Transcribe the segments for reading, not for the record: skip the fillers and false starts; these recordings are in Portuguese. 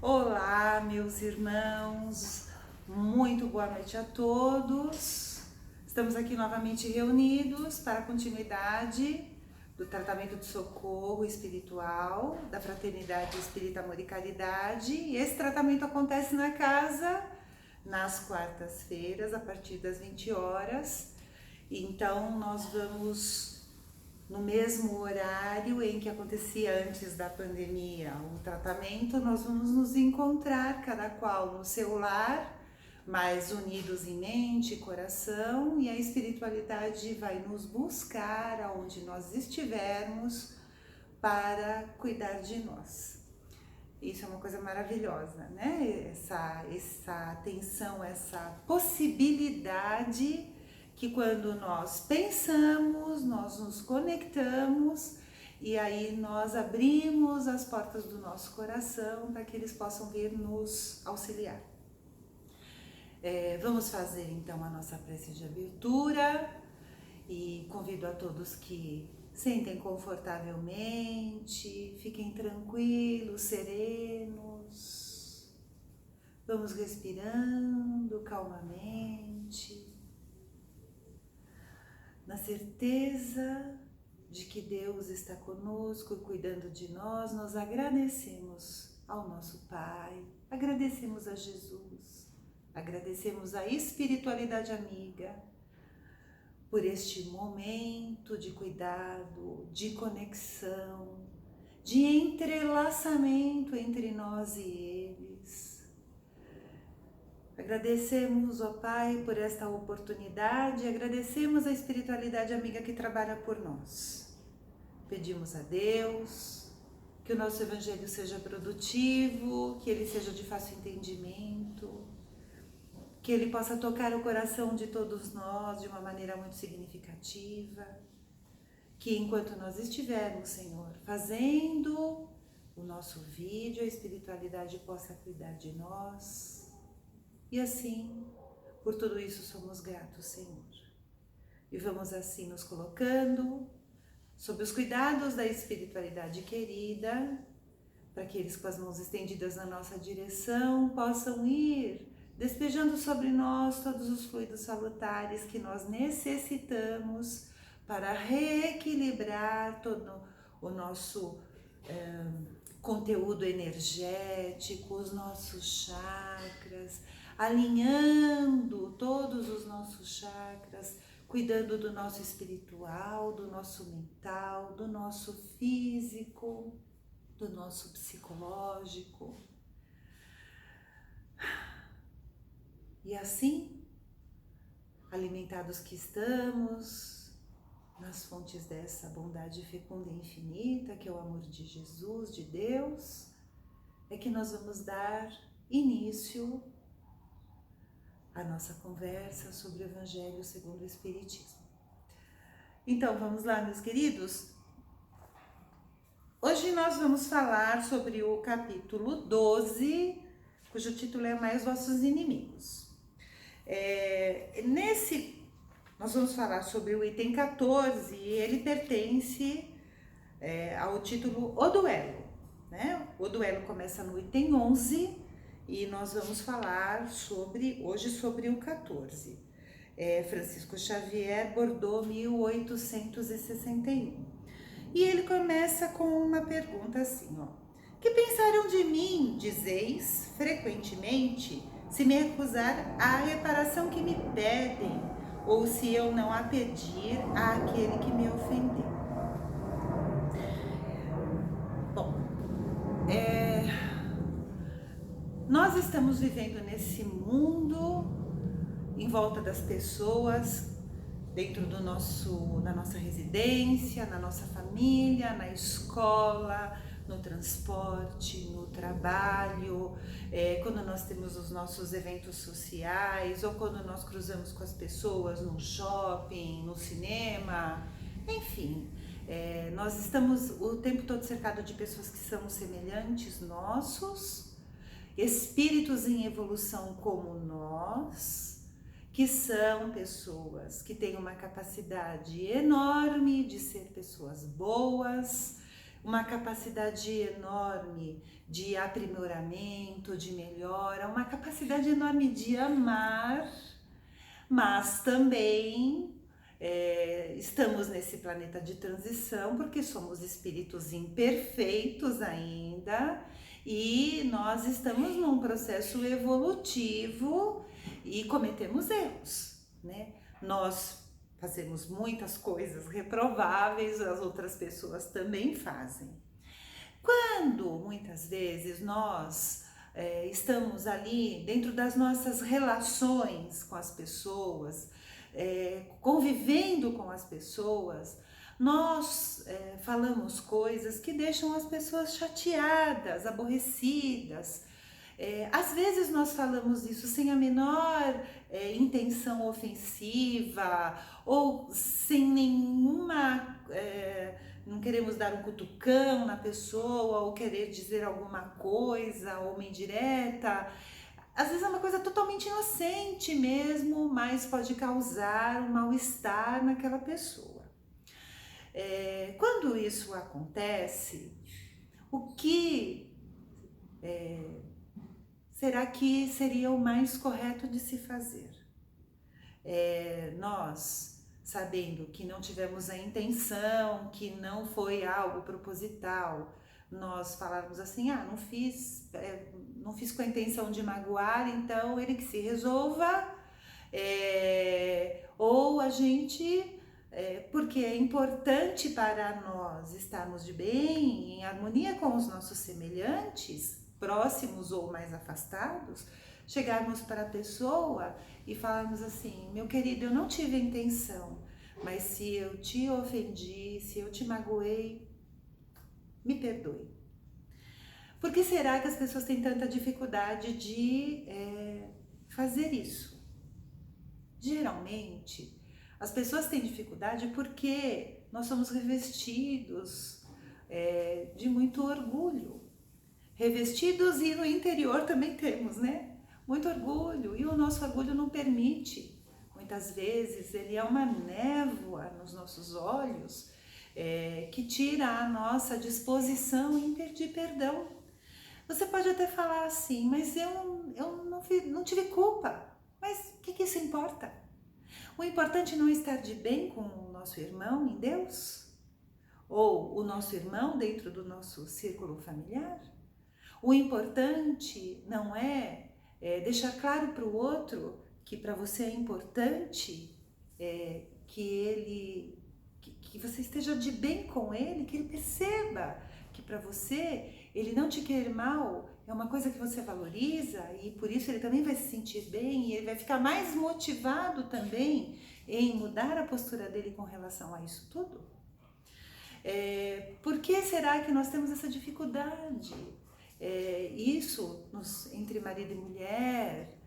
Olá, meus irmãos, muito boa noite a todos. Estamos aqui novamente reunidos para a continuidade do tratamento de socorro espiritual, da Fraternidade Espírita Amor e Caridade. E esse tratamento acontece na casa nas quartas-feiras, a partir das 20 horas. Então, nós vamos no mesmo horário em que acontecia antes da pandemia o tratamento, nós vamos nos encontrar, cada qual no seu lar, mas unidos em mente e coração, e a espiritualidade vai nos buscar aonde nós estivermos para cuidar de nós. Isso é uma coisa maravilhosa, né? Essa atenção, essa possibilidade que quando nós pensamos, nós nos conectamos e aí nós abrimos as portas do nosso coração para que eles possam vir nos auxiliar. Vamos fazer então a nossa prece de abertura e convido a todos que sentem confortavelmente, fiquem tranquilos, serenos. Vamos respirando calmamente, na certeza de que Deus está conosco, cuidando de nós. Nós agradecemos ao nosso Pai, agradecemos a Jesus, agradecemos a espiritualidade amiga por este momento de cuidado, de conexão, de entrelaçamento entre nós e eles. Agradecemos, ó Pai, por esta oportunidade, agradecemos a espiritualidade amiga que trabalha por nós. Pedimos a Deus que o nosso evangelho seja produtivo, que ele seja de fácil entendimento, que ele possa tocar o coração de todos nós de uma maneira muito significativa, que enquanto nós estivermos, Senhor, fazendo o nosso vídeo, a espiritualidade possa cuidar de nós. E assim, por tudo isso somos gratos, Senhor. E vamos assim nos colocando sob os cuidados da espiritualidade querida, para que eles com as mãos estendidas na nossa direção possam ir despejando sobre nós todos os fluidos salutares que nós necessitamos para reequilibrar todo o nosso conteúdo energético, os nossos chakras, alinhando todos os nossos chakras, cuidando do nosso espiritual, do nosso mental, do nosso físico, do nosso psicológico. E assim, alimentados que estamos nas fontes dessa bondade fecunda e infinita, que é o amor de Jesus, de Deus, é que nós vamos dar início à nossa conversa sobre o Evangelho segundo o Espiritismo. Então, vamos lá, meus queridos? Hoje nós vamos falar sobre o capítulo 12, cujo título é Amai os vossos inimigos. Nós vamos falar sobre o item 14 e ele pertence ao título O Duelo, né? O duelo começa no item 11 e nós vamos falar hoje sobre o 14. Francisco Xavier, Bordeaux, 1861. E ele começa com uma pergunta assim, ó. Que pensaram de mim, dizeis, frequentemente, se me recusar a reparação que me pedem, ou se eu não a pedir àquele que me ofendeu? Bom, nós estamos vivendo nesse mundo, em volta das pessoas, dentro da nossa residência, na nossa família, na escola, no transporte, no trabalho, quando nós temos os nossos eventos sociais, ou quando nós cruzamos com as pessoas no shopping, no cinema, enfim. Nós estamos o tempo todo cercados de pessoas que são semelhantes nossos, espíritos em evolução como nós, que são pessoas que têm uma capacidade enorme de ser pessoas boas, uma capacidade enorme de aprimoramento, de melhora, uma capacidade enorme de amar, mas também estamos nesse planeta de transição porque somos espíritos imperfeitos ainda e nós estamos num processo evolutivo e cometemos erros, né? Nós fazemos muitas coisas reprováveis, as outras pessoas também fazem. Quando muitas vezes nós estamos ali dentro das nossas relações com as pessoas, convivendo com as pessoas, nós falamos coisas que deixam as pessoas chateadas, aborrecidas. Às vezes nós falamos isso sem a menor intenção ofensiva ou sem nenhuma... não queremos dar um cutucão na pessoa ou querer dizer alguma coisa ou uma indireta. Às vezes é uma coisa totalmente inocente mesmo, mas pode causar um mal-estar naquela pessoa. Quando isso acontece, o que será que seria o mais correto de se fazer? Nós, sabendo que não tivemos a intenção, que não foi algo proposital, nós falarmos assim, não fiz com a intenção de magoar, então ele que se resolva, ou a gente, porque é importante para nós estarmos de bem, em harmonia com os nossos semelhantes, próximos ou mais afastados, chegarmos para a pessoa e falarmos assim, meu querido, eu não tive a intenção, mas se eu te ofendi, se eu te magoei, me perdoe. Por que será que as pessoas têm tanta dificuldade de fazer isso? Geralmente, as pessoas têm dificuldade porque nós somos revestidos de muito orgulho. Revestidos e no interior também temos, né? Muito orgulho, e o nosso orgulho não permite. Muitas vezes ele é uma névoa nos nossos olhos que tira a nossa disposição em pedir perdão. Você pode até falar assim, mas eu não tive culpa. Mas o que isso importa? O importante não é estar de bem com o nosso irmão em Deus? Ou o nosso irmão dentro do nosso círculo familiar? O importante não é deixar claro para o outro que para você é importante que você esteja de bem com ele, que ele perceba que para você ele não te quer mal, é uma coisa que você valoriza e por isso ele também vai se sentir bem e ele vai ficar mais motivado também em mudar a postura dele com relação a isso tudo. Por que será que nós temos essa dificuldade? Isso entre marido e mulher,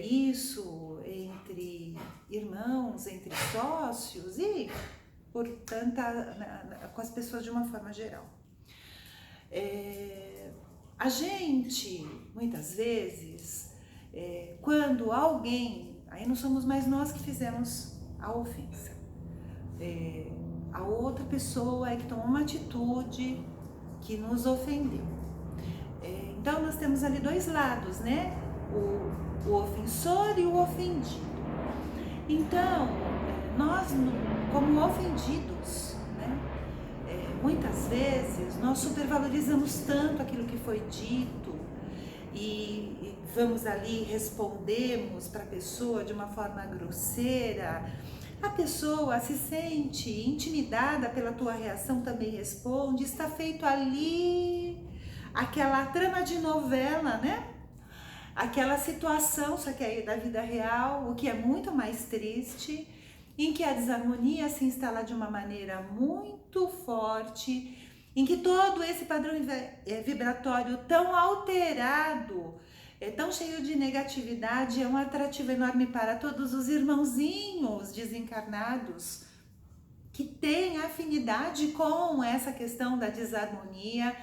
isso entre irmãos, entre sócios e com as pessoas de uma forma geral. A gente, muitas vezes, quando alguém, aí não somos mais nós que fizemos a ofensa, a outra pessoa é que tomou uma atitude que nos ofendeu. Então nós temos ali dois lados, né? O ofensor e o ofendido. Então, nós como ofendidos, né? Muitas vezes nós supervalorizamos tanto aquilo que foi dito e vamos ali, respondemos para a pessoa de uma forma grosseira. A pessoa se sente intimidada pela tua reação, também responde, está feito ali aquela trama de novela, né? Aquela situação, só que aí da vida real, o que é muito mais triste, em que a desarmonia se instala de uma maneira muito forte, em que todo esse padrão vibratório tão alterado, tão cheio de negatividade, é um atrativo enorme para todos os irmãozinhos desencarnados que têm afinidade com essa questão da desarmonia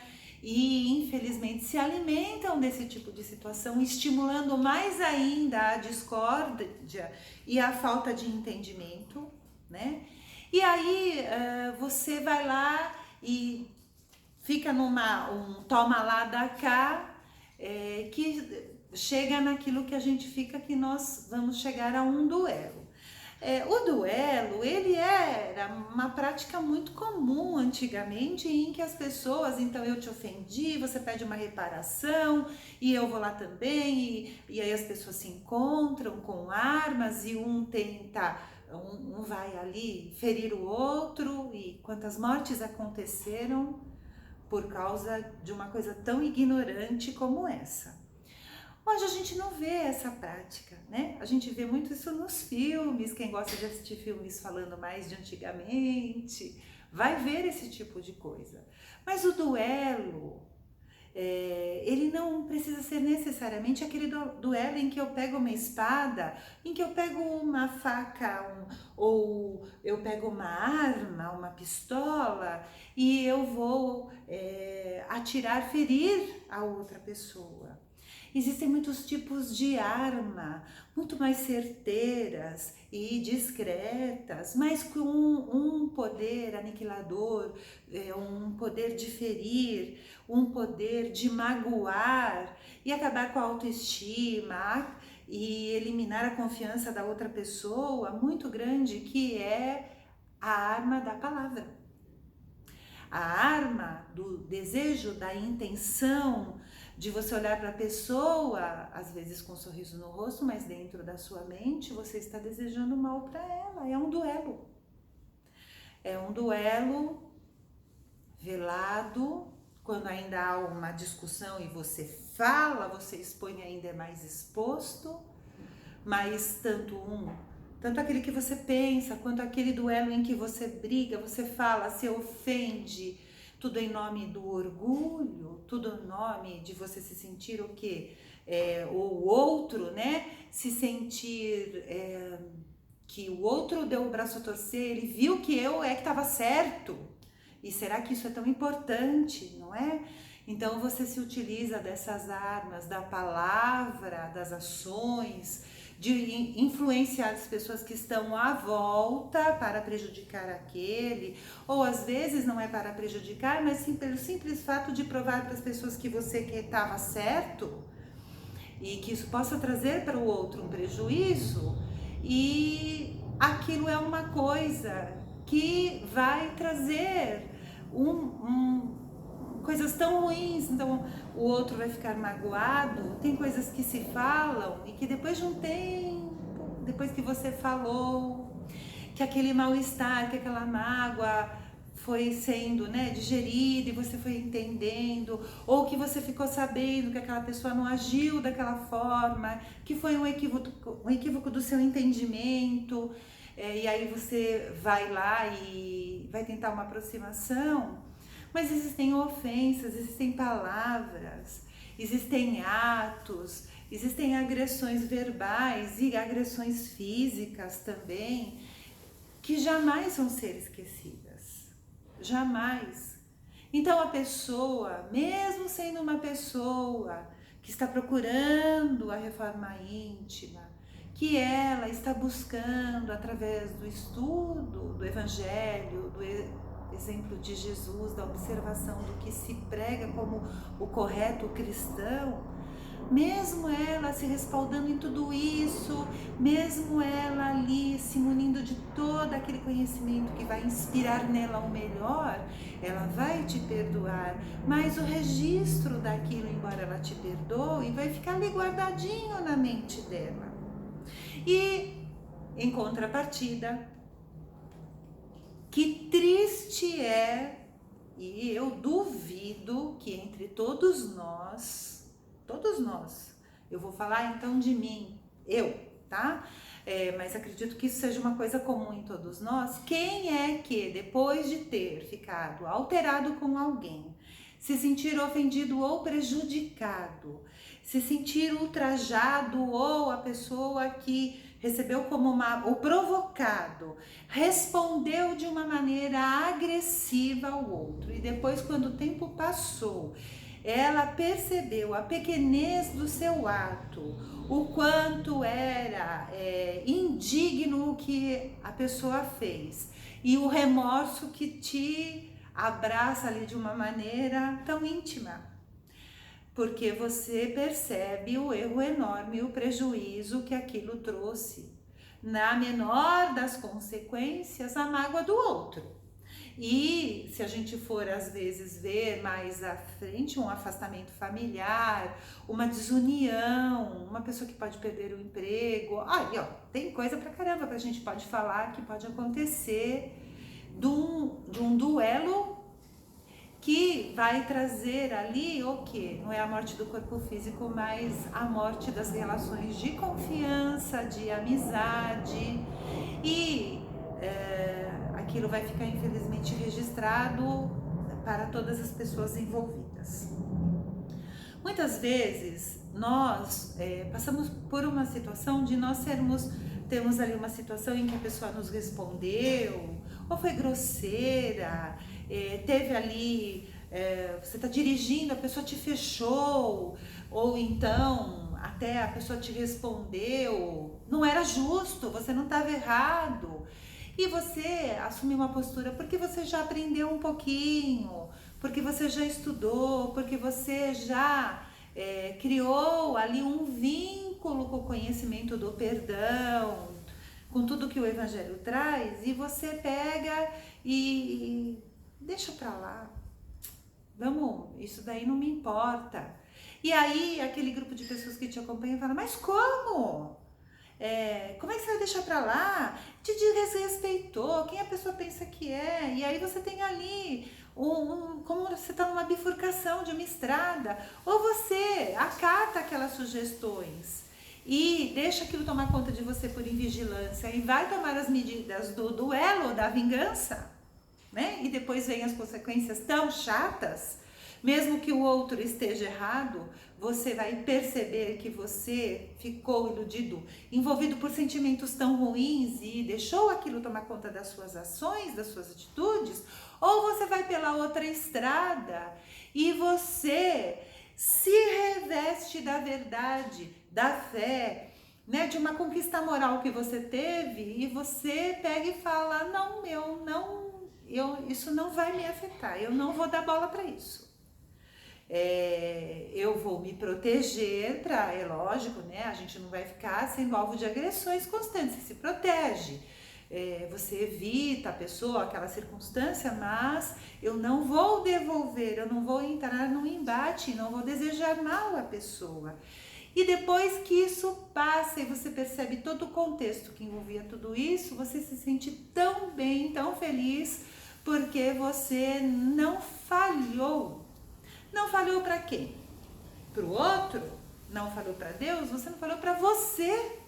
e infelizmente se alimentam desse tipo de situação, estimulando mais ainda a discórdia e a falta de entendimento, né? E aí você vai lá e fica um toma lá da cá, que chega naquilo que a gente fica, que nós vamos chegar a um duelo. O duelo, ele era uma prática muito comum antigamente, em que as pessoas, então eu te ofendi, você pede uma reparação e eu vou lá também, e aí as pessoas se encontram com armas e um tenta, um vai ali ferir o outro, e quantas mortes aconteceram por causa de uma coisa tão ignorante como essa. Hoje a gente não vê essa prática, né? A gente vê muito isso nos filmes, quem gosta de assistir filmes falando mais de antigamente, vai ver esse tipo de coisa. Mas o duelo, ele não precisa ser necessariamente aquele duelo em que eu pego uma espada, em que eu pego uma faca, ou eu pego uma arma, uma pistola, e eu vou atirar, ferir a outra pessoa. Existem muitos tipos de arma, muito mais certeiras e discretas, mas com um poder aniquilador, um poder de ferir, um poder de magoar e acabar com a autoestima e eliminar a confiança da outra pessoa, muito grande, que é a arma da palavra. A arma do desejo, da intenção, de você olhar para a pessoa, às vezes com um sorriso no rosto, mas dentro da sua mente você está desejando mal para ela. É um duelo. É um duelo velado, quando ainda há uma discussão e você fala, você expõe, ainda é mais exposto, mas tanto aquele que você pensa, quanto aquele duelo em que você briga, você fala, se ofende, tudo em nome do orgulho, tudo em nome de você se sentir o quê? O outro, né? Se sentir que o outro deu o braço a torcer, ele viu que eu que estava certo. E será que isso é tão importante, não é? Então você se utiliza dessas armas, da palavra, das ações, de influenciar as pessoas que estão à volta para prejudicar aquele, ou às vezes não é para prejudicar, mas sim pelo simples fato de provar para as pessoas que você que estava certo e que isso possa trazer para o outro um prejuízo, e aquilo é uma coisa que vai trazer coisas tão ruins, então o outro vai ficar magoado. Tem coisas que se falam e que depois de um tempo, depois que você falou, que aquele mal-estar, que aquela mágoa foi sendo, né, digerida e você foi entendendo, ou que você ficou sabendo que aquela pessoa não agiu daquela forma, que foi um equívoco do seu entendimento, e aí você vai lá e vai tentar uma aproximação. Mas existem ofensas, existem palavras, existem atos, existem agressões verbais e agressões físicas também, que jamais vão ser esquecidas. Jamais. Então a pessoa, mesmo sendo uma pessoa que está procurando a reforma íntima, que ela está buscando através do estudo do Evangelho, do exemplo de Jesus, da observação do que se prega como o correto cristão, mesmo ela se respaldando em tudo isso, mesmo ela ali se munindo de todo aquele conhecimento que vai inspirar nela o melhor, ela vai te perdoar, mas o registro daquilo, embora ela te perdoe, vai ficar ali guardadinho na mente dela. E em contrapartida, que triste é, e eu duvido que entre todos nós, eu vou falar então de mim, tá? Mas acredito que isso seja uma coisa comum em todos nós. Quem é que, depois de ter ficado alterado com alguém, se sentir ofendido ou prejudicado, se sentir ultrajado, ou a pessoa que recebeu como ou provocado, respondeu de uma maneira agressiva ao outro, e depois, quando o tempo passou, ela percebeu a pequenez do seu ato, o quanto era indigno o que a pessoa fez, e o remorso que te abraça ali de uma maneira tão íntima, porque você percebe o erro enorme, o prejuízo que aquilo trouxe. Na menor das consequências, a mágoa do outro. E se a gente for às vezes ver mais à frente um afastamento familiar, uma desunião, uma pessoa que pode perder o emprego, aí ó, tem coisa pra caramba que a gente pode falar que pode acontecer de um duelo que vai trazer ali o que? Não é a morte do corpo físico, mas a morte das relações de confiança, de amizade e aquilo vai ficar infelizmente registrado para todas as pessoas envolvidas. Muitas vezes nós passamos por uma situação de nós temos ali uma situação em que a pessoa nos respondeu, ou foi grosseira, teve ali, você está dirigindo, a pessoa te fechou, ou então até a pessoa te respondeu, não era justo, você não estava errado. E você assume uma postura porque você já aprendeu um pouquinho, porque você já estudou, porque você já criou ali um vínculo com o conhecimento do perdão, com tudo que o Evangelho traz, e você pega e deixa pra lá. Vamos, isso daí não me importa. E aí aquele grupo de pessoas que te acompanham fala, mas como? Como é que você vai deixar pra lá? Te desrespeitou, quem a pessoa pensa que é? E aí você tem ali como você está numa bifurcação de uma estrada, ou você acata aquelas sugestões e deixa aquilo tomar conta de você por invigilância e vai tomar as medidas do duelo, da vingança, né? E depois vem as consequências tão chatas. Mesmo que o outro esteja errado, você vai perceber que você ficou iludido, envolvido por sentimentos tão ruins e deixou aquilo tomar conta das suas ações, das suas atitudes, ou você vai pela outra estrada e você se reveste da verdade, da fé, né, de uma conquista moral que você teve e você pega e fala, isso não vai me afetar, eu não vou dar bola para isso. Eu vou me proteger é lógico, né? A gente não vai ficar sendo alvo de agressões constantes, você se protege, você evita a pessoa, aquela circunstância, mas eu não vou devolver, eu não vou entrar num embate, não vou desejar mal à pessoa. E depois que isso passa e você percebe todo o contexto que envolvia tudo isso, você se sente tão bem, tão feliz, porque você não falhou. Não falhou para quem? Para o outro? Não falhou para Deus? Você não falhou para você.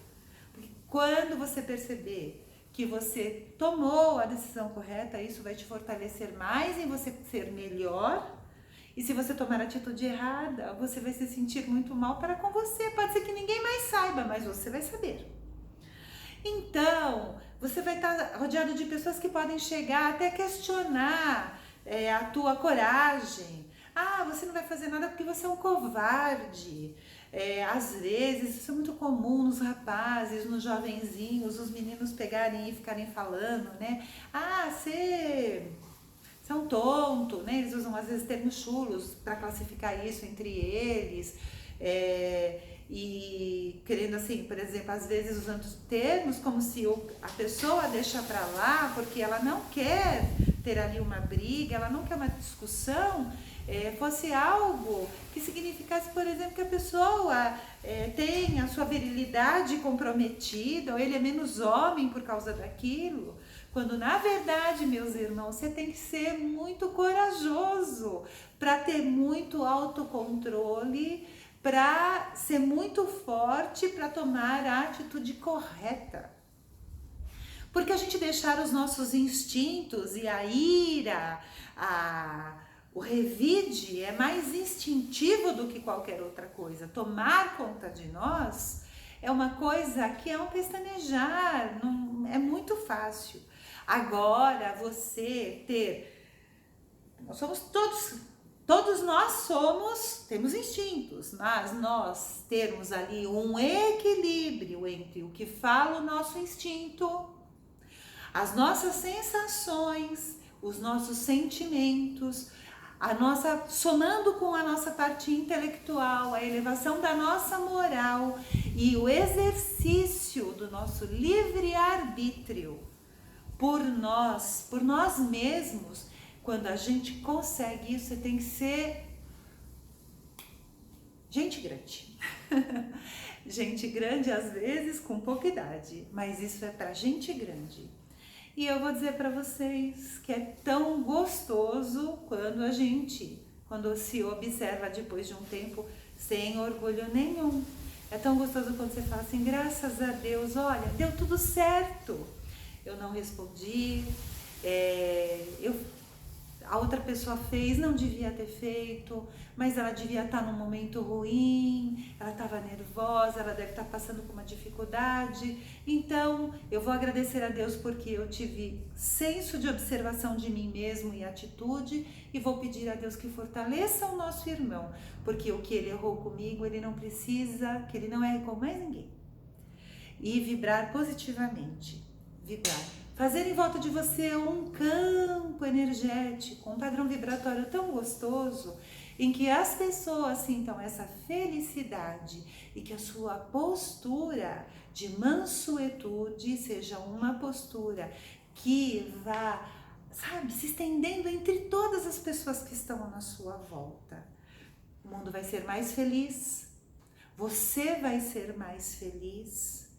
Porque quando você perceber que você tomou a decisão correta, isso vai te fortalecer mais em você ser melhor. E se você tomar a atitude errada, você vai se sentir muito mal para com você. Pode ser que ninguém mais saiba, mas você vai saber. Então, você vai estar rodeado de pessoas que podem chegar até questionar a tua coragem. Você não vai fazer nada porque você é um covarde. Às vezes, isso é muito comum nos rapazes, nos jovenzinhos, os meninos pegarem e ficarem falando, né? Você é um tonto, né? Eles usam às vezes termos chulos para classificar isso entre eles. E querendo assim, por exemplo, às vezes usando termos como se a pessoa deixa pra lá porque ela não quer ter ali uma briga, ela não quer uma discussão, fosse algo que significasse, por exemplo, que a pessoa tem a sua virilidade comprometida, ou ele é menos homem por causa daquilo, quando na verdade, meus irmãos, você tem que ser muito corajoso para ter muito autocontrole, para ser muito forte, para tomar a atitude correta. Porque a gente deixar os nossos instintos e a ira, o revide é mais instintivo do que qualquer outra coisa. Tomar conta de nós é uma coisa que é um pestanejar, não, é muito fácil. Agora, nós somos todos nós temos instintos, mas nós termos ali um equilíbrio entre o que fala o nosso instinto, as nossas sensações, os nossos sentimentos, somando com a nossa parte intelectual, a elevação da nossa moral e o exercício do nosso livre-arbítrio por nós mesmos. Quando a gente consegue isso, você tem que ser gente grande. Gente grande, às vezes, com pouca idade, mas isso é pra gente grande. E eu vou dizer para vocês que é tão gostoso quando se observa depois de um tempo sem orgulho nenhum. É tão gostoso quando você fala assim, graças a Deus, olha, deu tudo certo. Eu não respondi, a outra pessoa fez, não devia ter feito, mas ela devia estar num momento ruim, ela estava nervosa, ela deve estar passando por uma dificuldade. Então, eu vou agradecer a Deus porque eu tive senso de observação de mim mesmo e atitude, e vou pedir a Deus que fortaleça o nosso irmão, porque o que ele errou comigo, ele não precisa, que ele não erre com mais ninguém. E vibrar positivamente, fazer em volta de você um campo energético, um padrão vibratório tão gostoso, em que as pessoas sintam essa felicidade e que a sua postura de mansuetude seja uma postura que vá, se estendendo entre todas as pessoas que estão na sua volta. O mundo vai ser mais feliz, você vai ser mais feliz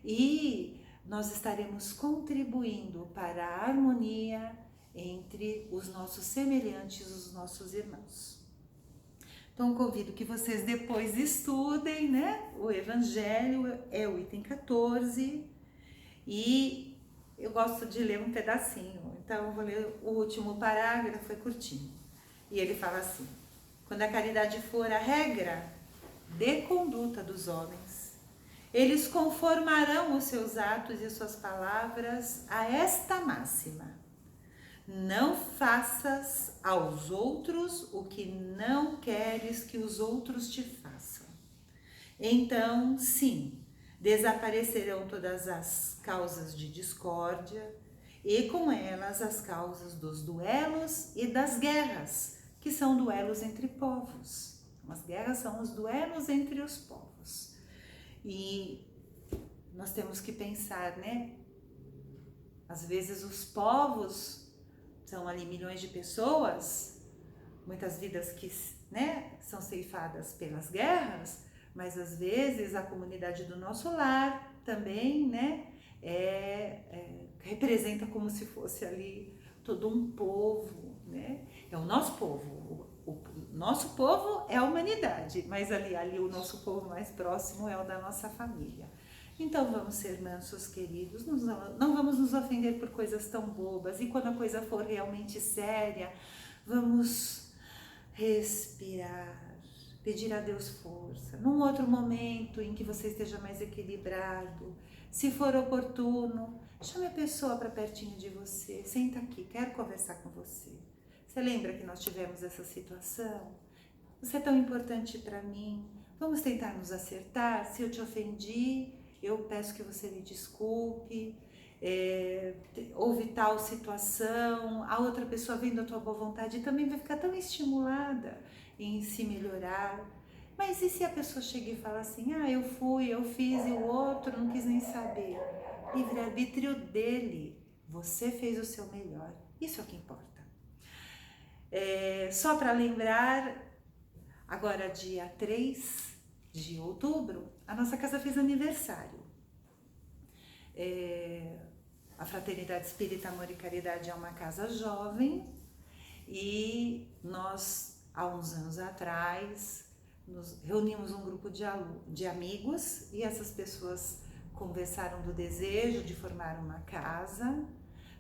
e nós estaremos contribuindo para a harmonia entre os nossos semelhantes, os nossos irmãos. Então, convido que vocês depois estudem, né? O Evangelho é o item 14 e eu gosto de ler um pedacinho, então eu vou ler o último parágrafo, é curtinho. E ele fala assim: quando a caridade for a regra de conduta dos homens, eles conformarão os seus atos e suas palavras a esta máxima: não faças aos outros o que não queres que os outros te façam. Então, sim, desaparecerão todas as causas de discórdia e com elas as causas dos duelos e das guerras, que são duelos entre povos. As guerras são os duelos entre os povos. E nós temos que pensar, né? Às vezes os povos são ali milhões de pessoas, muitas vidas que, né, são ceifadas pelas guerras, mas às vezes a comunidade do nosso lar também, né, representa como se fosse ali todo um povo, né? É o nosso povo. O nosso povo é a humanidade, mas ali o nosso povo mais próximo é o da nossa família. Então vamos ser mansos, queridos, não vamos nos ofender por coisas tão bobas, e quando a coisa for realmente séria, vamos respirar, pedir a Deus força. Num outro momento em que você esteja mais equilibrado, se for oportuno, chame a pessoa para pertinho de você, senta aqui, quero conversar com você. Você lembra que nós tivemos essa situação? Você é tão importante para mim, vamos tentar nos acertar. Se eu te ofendi, eu peço que você me desculpe, houve tal situação, a outra pessoa vendo a tua boa vontade também vai ficar tão estimulada em se melhorar. Mas e se a pessoa chega e fala assim, eu fiz e o outro não quis nem saber? Livre-arbítrio dele, você fez o seu melhor, isso é o que importa. Só para lembrar, agora dia 3 de outubro, a nossa casa fez aniversário. A Fraternidade Espírita Amor e Caridade é uma casa jovem e nós, há uns anos atrás, nos reunimos um grupo de amigos e essas pessoas conversaram do desejo de formar uma casa.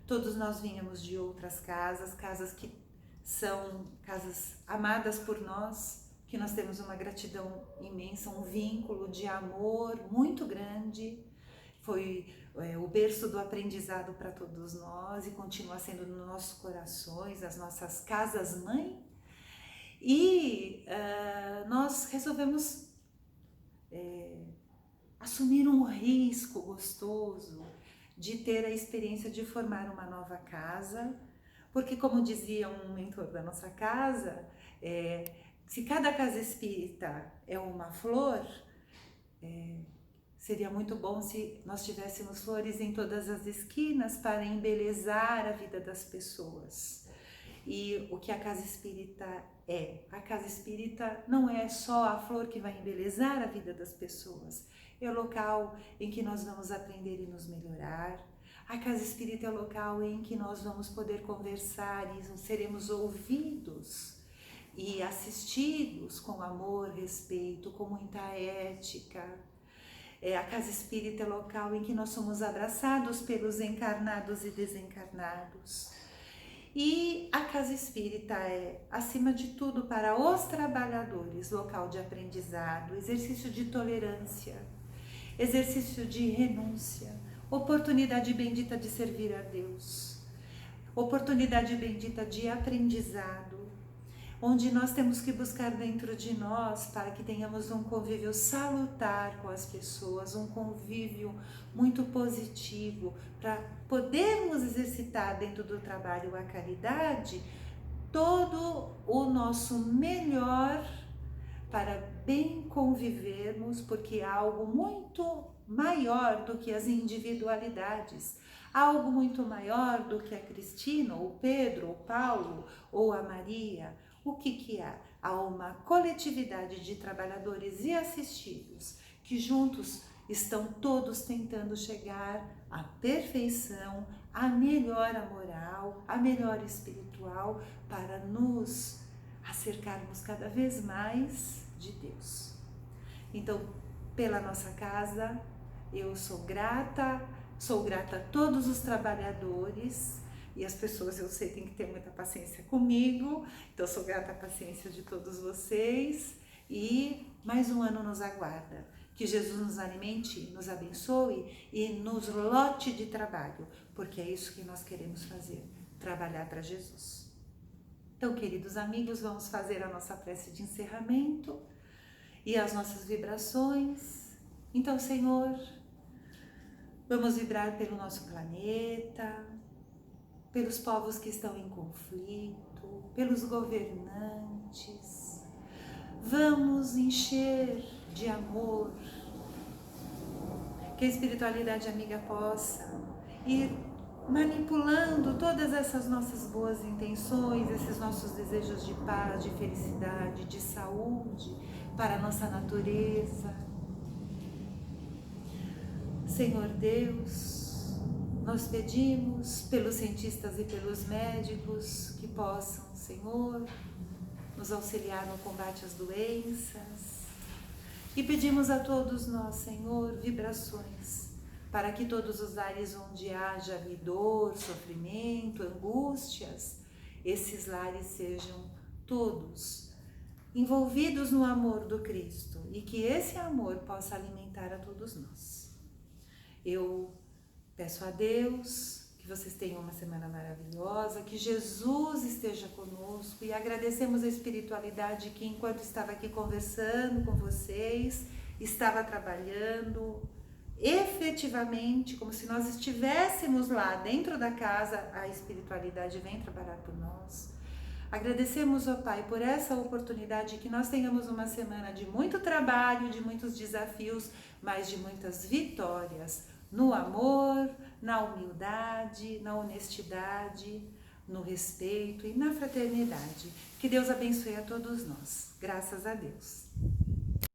Todos nós vínhamos de outras casas que são casas amadas por nós, que nós temos uma gratidão imensa, um vínculo de amor muito grande. Foi o berço do aprendizado para todos nós e continua sendo nos nossos corações, as nossas casas-mãe. E nós resolvemos assumir um risco gostoso de ter a experiência de formar uma nova casa, Porque, como dizia um mentor da nossa casa, se cada casa espírita é uma flor, seria muito bom se nós tivéssemos flores em todas as esquinas para embelezar a vida das pessoas. E o que a casa espírita é? A casa espírita não é só a flor que vai embelezar a vida das pessoas, é o local em que nós vamos aprender e nos melhorar. A casa espírita é o local em que nós vamos poder conversar e seremos ouvidos e assistidos com amor, respeito, com muita ética. A casa espírita é o local em que nós somos abraçados pelos encarnados e desencarnados. E a casa espírita é, acima de tudo, para os trabalhadores, local de aprendizado, exercício de tolerância, exercício de renúncia, oportunidade bendita de servir a Deus, oportunidade bendita de aprendizado, onde nós temos que buscar dentro de nós para que tenhamos um convívio salutar com as pessoas, um convívio muito positivo, para podermos exercitar dentro do trabalho a caridade todo o nosso melhor para bem convivermos, porque há algo muito maior do que as individualidades, algo muito maior do que a Cristina, ou o Pedro, ou o Paulo, ou a Maria. O que há? Há uma coletividade de trabalhadores e assistidos que juntos estão todos tentando chegar à perfeição, à melhora moral, à melhora espiritual, para nos acercarmos cada vez mais de Deus. Então, pela nossa casa, eu sou grata a todos os trabalhadores. E as pessoas, eu sei, têm que ter muita paciência comigo, então sou grata à paciência de todos vocês. E mais um ano nos aguarda. Que Jesus nos alimente, nos abençoe e nos lote de trabalho, porque é isso que nós queremos fazer, trabalhar para Jesus. Então, queridos amigos, vamos fazer a nossa prece de encerramento e as nossas vibrações. Então, Senhor, vamos vibrar pelo nosso planeta, pelos povos que estão em conflito, pelos governantes. Vamos encher de amor, que a espiritualidade amiga possa ir manipulando todas essas nossas boas intenções, esses nossos desejos de paz, de felicidade, de saúde para a nossa natureza. Senhor Deus, nós pedimos pelos cientistas e pelos médicos que possam, Senhor, nos auxiliar no combate às doenças. E pedimos a todos nós, Senhor, vibrações, para que todos os lares onde haja dor, sofrimento, angústias, esses lares sejam todos envolvidos no amor do Cristo e que esse amor possa alimentar a todos nós. Eu peço a Deus que vocês tenham uma semana maravilhosa, que Jesus esteja conosco, e agradecemos a espiritualidade que, enquanto estava aqui conversando com vocês, estava trabalhando efetivamente, como se nós estivéssemos lá dentro da casa. A espiritualidade vem trabalhar por nós. Agradecemos, ó Pai, por essa oportunidade, que nós tenhamos uma semana de muito trabalho, de muitos desafios, mas de muitas vitórias, no amor, na humildade, na honestidade, no respeito e na fraternidade. Que Deus abençoe a todos nós. Graças a Deus.